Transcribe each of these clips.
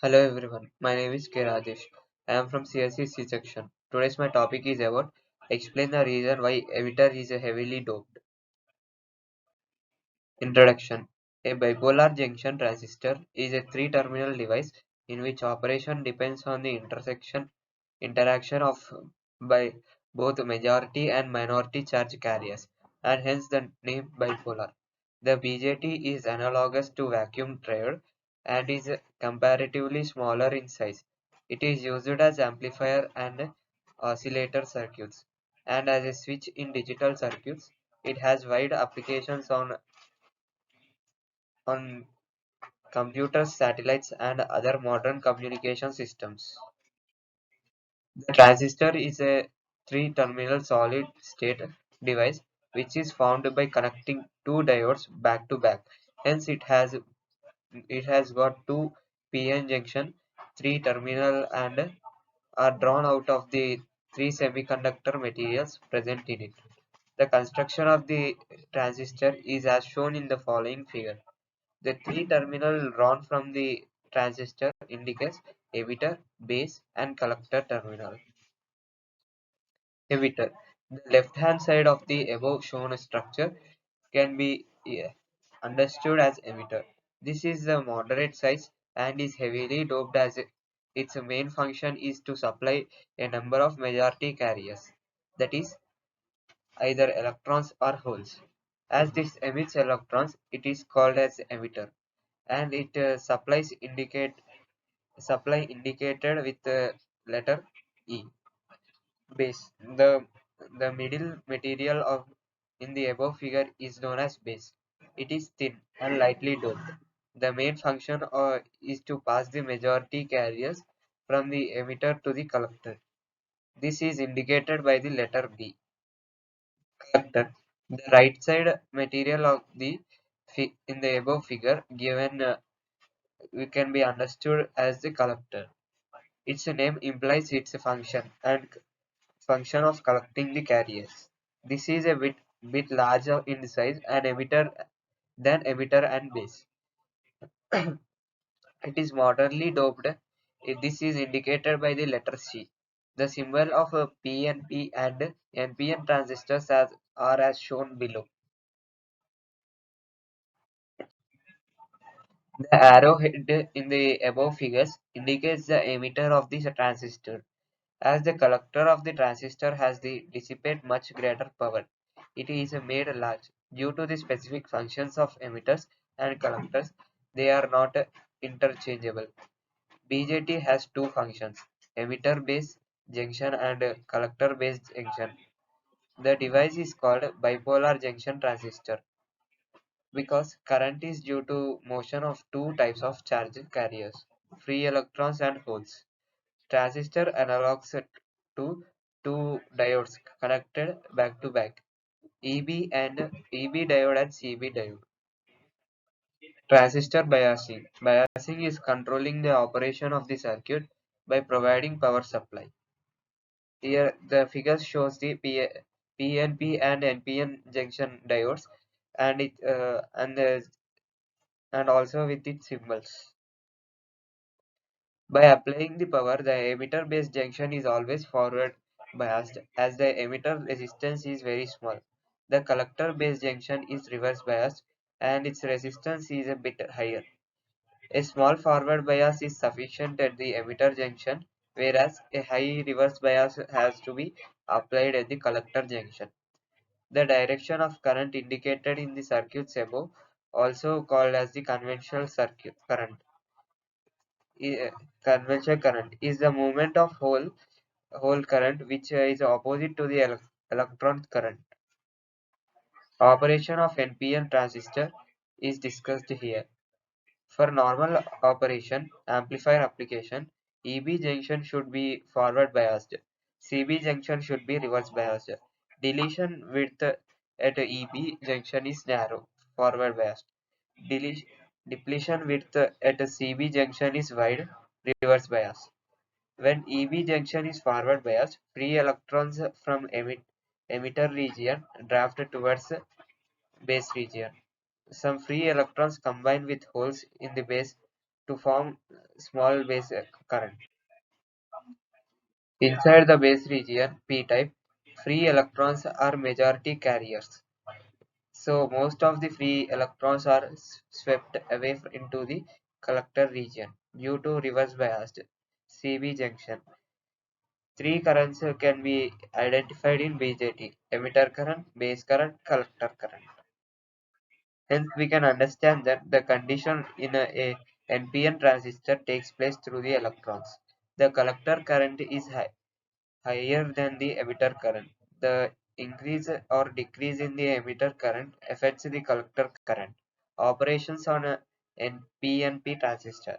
Hello everyone, my name is K. Rajesh. I am from CSE C section. Today's my topic is about explain the reason why emitter is a heavily doped. Introduction. A bipolar junction transistor is a three-terminal device in which operation depends on the interaction of by both majority and minority charge carriers, and hence the name bipolar. The BJT is analogous to vacuum triode and is comparatively smaller in size. It is used as amplifier and oscillator circuits, and as a switch in digital circuits. It has wide applications on computers, satellites, and other modern communication systems. The transistor is a three-terminal solid-state device which is formed by connecting two diodes back to back. Hence, it has got two p-n junction, three terminal, and are drawn out of the three semiconductor materials present in it. The construction of the transistor is as shown in the following figure. The three terminal drawn from the transistor indicates emitter, base, and collector terminal. Emitter. The left-hand side of the above shown structure can be understood as emitter. This is a moderate size and is heavily doped as its main function is to supply a number of majority carriers, that is, either electrons or holes. As this emits electrons, it is called as emitter, and it supply indicated with the letter E. Base. The middle material of in the above figure is known as base. It is thin and lightly doped. The main function is to pass the majority carriers from the emitter to the collector. This is indicated by the letter B. Collector. The right side material of the in the above figure given we can be understood as the collector. Its name implies its function of collecting the carriers. This is a bit larger in size and emitter than emitter and base. It is moderately doped. This is indicated by the letter C. The symbol of a PNP and NPN transistors are as shown below. The arrowhead in the above figures indicates the emitter of the transistor. As the collector of the transistor has the dissipate much greater power, it is made large. Due to the specific functions of emitters and collectors, they are not interchangeable. BJT has two functions, emitter-based junction and collector-based junction. The device is called bipolar junction transistor because current is due to motion of two types of charge carriers, free electrons and holes. Transistor analogs to two diodes connected back to back, EB diode and CB diode. Transistor biasing. Biasing is controlling the operation of the circuit by providing power supply. Here the figure shows the PNP and NPN junction diodes and also with its symbols. By applying the power, the emitter-based junction is always forward biased as the emitter resistance is very small. The collector-based junction is reverse biased and its resistance is a bit higher. A small forward bias is sufficient at the emitter junction, whereas a high reverse bias has to be applied at the collector junction. The direction of current indicated in the circuits above, also called as the conventional circuit current, conventional current is the movement of whole current which is opposite to the electron current. Operation of NPN transistor is discussed here. For normal operation, amplifier application, EB junction should be forward biased. CB junction should be reverse biased. Deletion width at EB junction is narrow, forward biased. Deletion, depletion width at CB junction is wide, reverse biased. When EB junction is forward biased, free electrons from emitter region draft towards base region. Some free electrons combine with holes in the base to form small base current. Inside the base region, p-type, free electrons are majority carriers. So most of the free electrons are swept away into the collector region due to reverse biased CB junction. Three currents can be identified in BJT: emitter current, base current, collector current. Hence, we can understand that the condition in a NPN transistor takes place through the electrons. The collector current is higher than the emitter current. The increase or decrease in the emitter current affects the collector current. Operations on a NPNP transistor.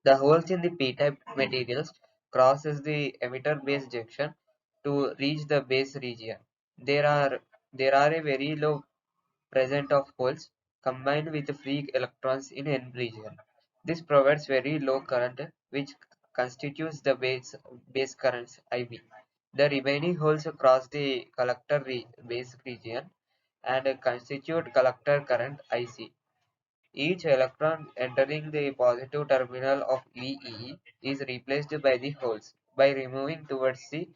The holes in the p-type materials crosses the emitter base junction to reach the base region. There are there are a very low present of holes combined with free electrons in n region. This provides very low current which constitutes the base currents IB. The remaining holes cross the collector base region and constitute collector current IC. Each electron entering the positive terminal of VEE is replaced by the holes by removing towards the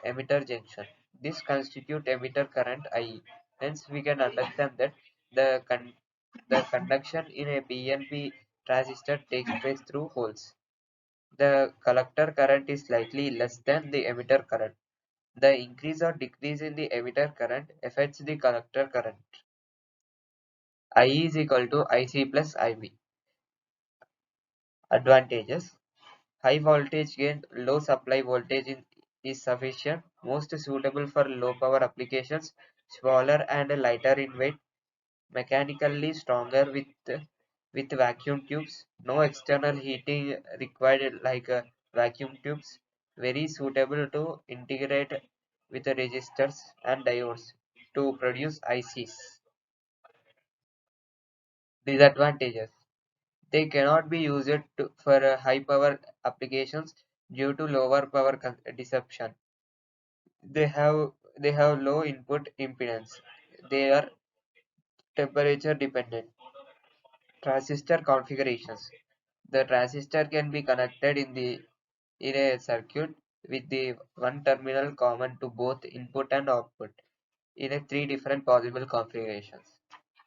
emitter junction. This constitutes emitter current IE. Hence, we can understand that the, the conduction in a PNP transistor takes place through holes. The collector current is slightly less than the emitter current. The increase or decrease in the emitter current affects the collector current. IE is equal to IC plus IB. Advantages: high voltage gain, low supply voltage is sufficient, most suitable for low power applications, smaller and lighter in weight, mechanically stronger with vacuum tubes, no external heating required like vacuum tubes, very suitable to integrate with the resistors and diodes to produce ICs. Disadvantages: they cannot be used for high power applications due to lower power consumption. They have low input impedance. They are temperature dependent. Transistor configurations: the transistor can be connected in a circuit with the one terminal common to both input and output in a three different possible configurations.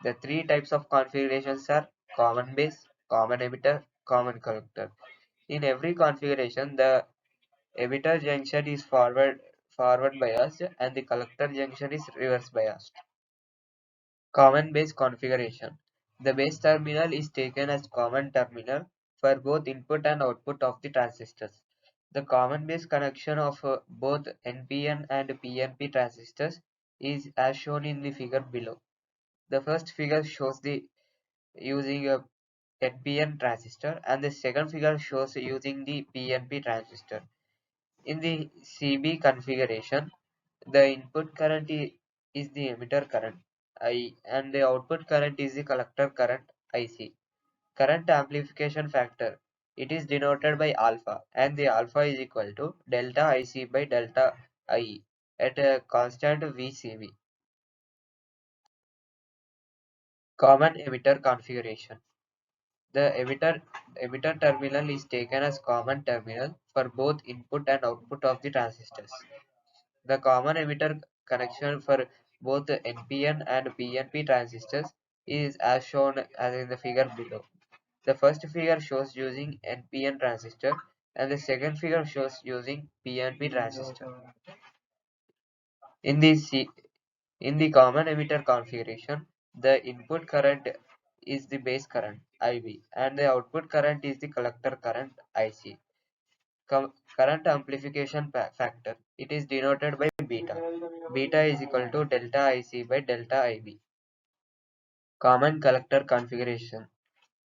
The three types of configurations are common base, common emitter, common collector. In every configuration, the emitter junction is forward biased and the collector junction is reverse biased. Common base configuration: the base terminal is taken as common terminal for both input and output of the transistors. The common base connection of both NPN and PNP transistors is as shown in the figure below. The first figure shows the using a NPN transistor and the second figure shows using the PNP transistor. In the CB configuration, the input current is the emitter current I and the output current is the collector current IC. Current amplification factor, it is denoted by alpha, and the alpha is equal to delta IC by delta IE at a constant VCB. Common emitter configuration. The emitter terminal is taken as common terminal for both input and output of the transistors. The common emitter connection for both the NPN and PNP transistors is as shown as in the figure below. The first figure shows using NPN transistor and the second figure shows using PNP transistor. In the in the common emitter configuration, the input current is the base current IB and the output current is the collector current IC. Current amplification factor, it is denoted by beta. Beta is equal to delta IC by delta IB. Common collector configuration.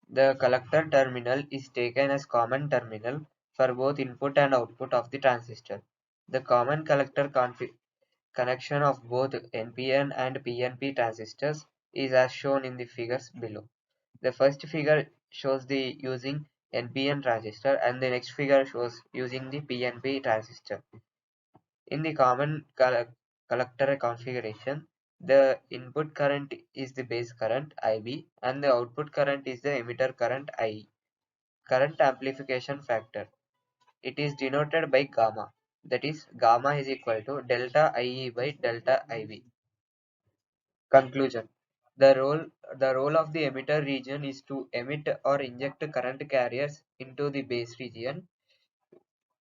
The collector terminal is taken as common terminal for both input and output of the transistor. The common collector connection of both NPN and PNP transistors is as shown in the figures below. The first figure shows the using NPN transistor and the next figure shows using the PNP transistor. In the common collector configuration, The input current is the base current IB and the output current is the emitter current IE. Current amplification factor. It is denoted by gamma. That is, gamma is equal to delta IE by delta IB. Conclusion. The role of the emitter region is to emit or inject current carriers into the base region,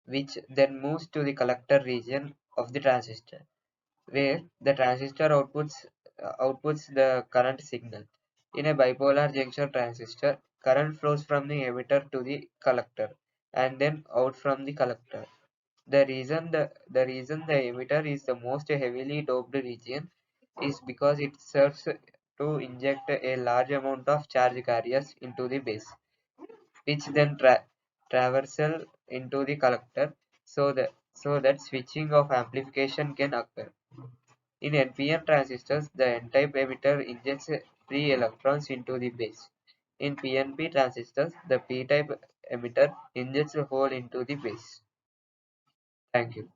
which then moves to the collector region of the transistor, where the transistor outputs the current signal. In a bipolar junction transistor, current flows from the emitter to the collector and then out from the collector. The reason the emitter is the most heavily doped region is because it serves to inject a large amount of charge carriers into the base, which then traversal into the collector so that switching of amplification can occur. In NPN transistors, the N-type emitter injects free electrons into the base. In PNP transistors, the P-type emitter injects a hole into the base. Thank you.